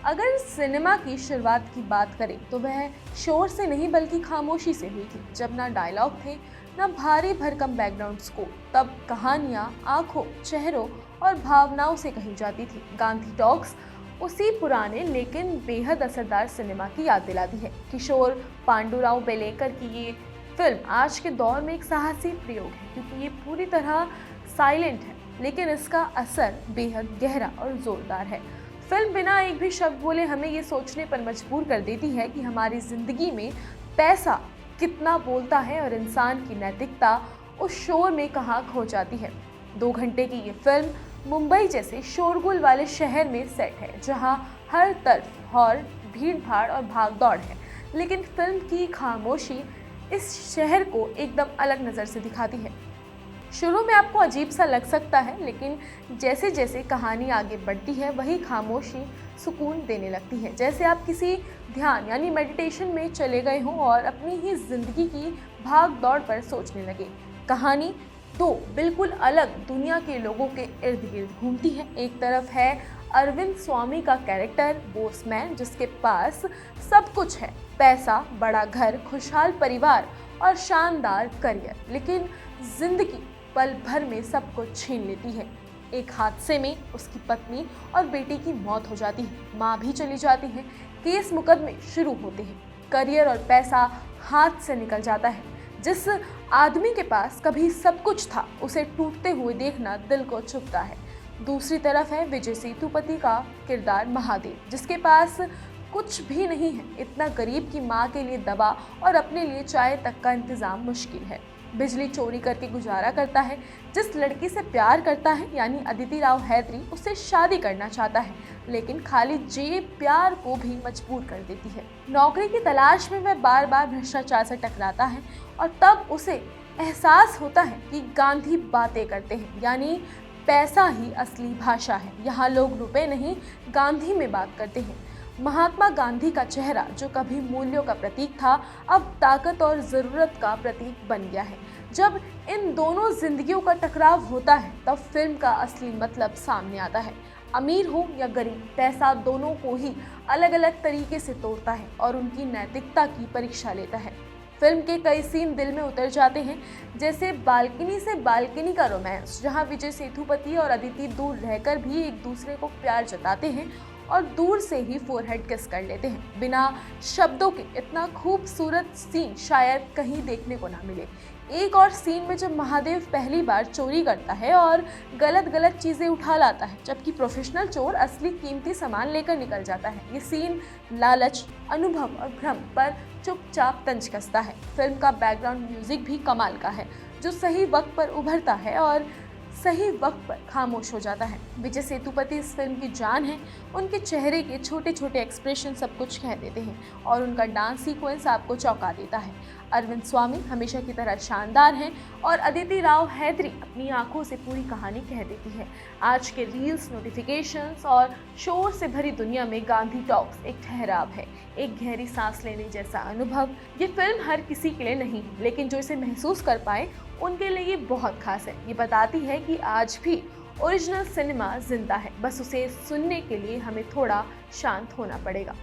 अगर सिनेमा की शुरुआत की बात करें तो वह शोर से नहीं बल्कि खामोशी से हुई थी। जब ना डायलॉग थे ना भारी भरकम बैकग्राउंड स्कोर, तब कहानियां आंखों, चेहरों और भावनाओं से कही जाती थी। गांधी टॉक्स उसी पुराने लेकिन बेहद असरदार सिनेमा की याद दिलाती है। किशोर पांडुराव बेलेकर की ये फिल्म आज के दौर में एक साहसी प्रयोग है, क्योंकि ये पूरी तरह साइलेंट है लेकिन इसका असर बेहद गहरा और जोरदार है। फिल्म बिना एक भी शब्द बोले हमें ये सोचने पर मजबूर कर देती है कि हमारी जिंदगी में पैसा कितना बोलता है और इंसान की नैतिकता उस शोर में कहाँ खो जाती है। 2 घंटे की ये फिल्म मुंबई जैसे शोरगुल वाले शहर में सेट है, जहाँ हर तरफ हॉर्न, भीड़ भाड़ और भागदौड़ है, लेकिन फिल्म की खामोशी इस शहर को एकदम अलग नज़र से दिखाती है। शुरू में आपको अजीब सा लग सकता है, लेकिन जैसे जैसे कहानी आगे बढ़ती है वही खामोशी सुकून देने लगती है, जैसे आप किसी ध्यान यानी मेडिटेशन में चले गए हों और अपनी ही जिंदगी की भाग दौड़ पर सोचने लगे। कहानी 2 बिल्कुल अलग दुनिया के लोगों के इर्द गिर्द घूमती है। एक तरफ है अरविंद स्वामी का कैरेक्टर बोसमैन, जिसके पास सब कुछ है, पैसा, बड़ा घर, खुशहाल परिवार और शानदार करियर, लेकिन जिंदगी पल भर में सब कुछ छीन लेती है। एक हादसे में उसकी पत्नी और बेटी की मौत हो जाती है, माँ भी चली जाती है, केस मुकदमे शुरू होते हैं, करियर और पैसा हाथ से निकल जाता है। जिस आदमी के पास कभी सब कुछ था उसे टूटते हुए देखना दिल को चुभता है। दूसरी तरफ है विजय सेतुपति का किरदार महादेव, जिसके पास कुछ भी नहीं है, इतना गरीब की माँ के लिए दवा और अपने लिए चाय तक का इंतजाम मुश्किल है। बिजली चोरी करके गुजारा करता है। जिस लड़की से प्यार करता है यानी अदिति राव हैदरी, उससे शादी करना चाहता है, लेकिन खाली जेब प्यार को भी मजबूर कर देती है। नौकरी की तलाश में वह बार बार भ्रष्टाचार से टकराता है और तब उसे एहसास होता है कि गांधी बातें करते हैं, यानी पैसा ही असली भाषा है। यहाँ लोग रुपए नहीं, गांधी में बात करते हैं। महात्मा गांधी का चेहरा, जो कभी मूल्यों का प्रतीक था, अब ताकत और ज़रूरत का प्रतीक बन गया है। जब इन दोनों जिंदगियों का टकराव होता है तब फिल्म का असली मतलब सामने आता है। अमीर हो या गरीब, पैसा दोनों को ही अलग अलग तरीके से तोड़ता है और उनकी नैतिकता की परीक्षा लेता है। फिल्म के कई सीन दिल में उतर जाते हैं, जैसे बालकनी से बालकनी का रोमांस, जहां विजय सेतुपति और अदिति दूर रहकर भी एक दूसरे को प्यार जताते हैं और दूर से ही फोरहेड किस कर लेते हैं बिना शब्दों के। इतना खूबसूरत सीन शायद कहीं देखने को ना मिले। एक और सीन में जब महादेव पहली बार चोरी करता है और गलत चीज़ें उठा लाता है, जबकि प्रोफेशनल चोर असली कीमती सामान लेकर निकल जाता है। ये सीन लालच, अनुभव और भ्रम पर चुपचाप तंज कसता है। फिल्म का बैकग्राउंड म्यूजिक भी कमाल का है, जो सही वक्त पर उभरता है और सही वक्त पर खामोश हो जाता है। विजय सेतुपति इस फिल्म की जान है। उनके चेहरे के छोटे छोटे एक्सप्रेशन सब कुछ कह देते हैं और उनका डांस सीक्वेंस आपको चौंका देता है। अरविंद स्वामी हमेशा की तरह शानदार हैं और अदिति राव हैदरी अपनी आंखों से पूरी कहानी कह देती है। आज के रील्स, नोटिफिकेशंस और शोर से भरी दुनिया में गांधी टॉक्स एक ठहराव है, एक गहरी सांस लेने जैसा अनुभव। ये फिल्म हर किसी के लिए नहीं, लेकिन जो इसे महसूस कर पाए उनके लिए ये बहुत खास है। ये बताती है कि आज भी ओरिजिनल सिनेमा जिंदा है, बस उसे सुनने के लिए हमें थोड़ा शांत होना पड़ेगा।